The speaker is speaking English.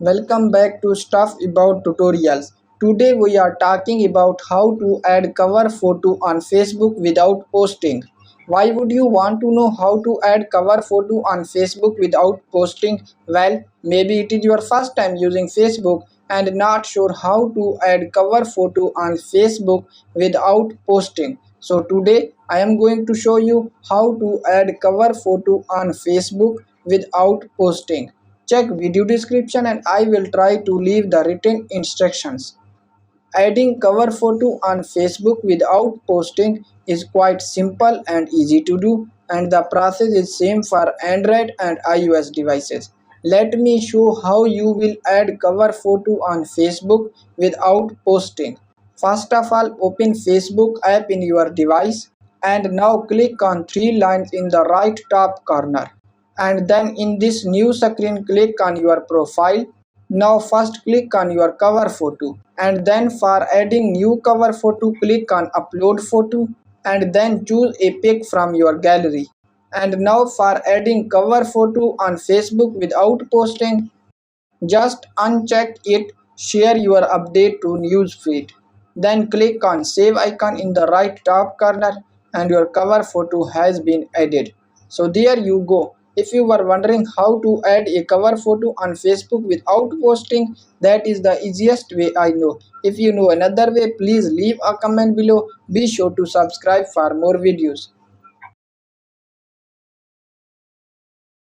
Welcome back to Stuff About Tutorials. Today we are talking about how to add cover photo on Facebook without posting. Why would you want to know how to add cover photo on Facebook without posting? Well, maybe it is your first time using Facebook and not sure how to add cover photo on Facebook without posting. So today I am going to show you how to add cover photo on Facebook without posting. Check video description and I will try to leave the written instructions. Adding cover photo on Facebook without posting is quite simple and easy to do, and the process is same for Android and iOS devices. Let me show how you will add cover photo on Facebook without posting. First of all, open Facebook app in your device and now click on three lines in the right top corner, and then in this new screen click on your profile. Now first click on your cover photo, and then for adding new cover photo click on upload photo, and then choose a pic from your gallery. And now for adding cover photo on Facebook without posting, just uncheck it, share your update to newsfeed. Then click on save icon in the right top corner and your cover photo has been added. So there you go. If you were wondering how to add a cover photo on Facebook without posting, that is the easiest way I know. If you know another way, please leave a comment below. Be sure to subscribe for more videos.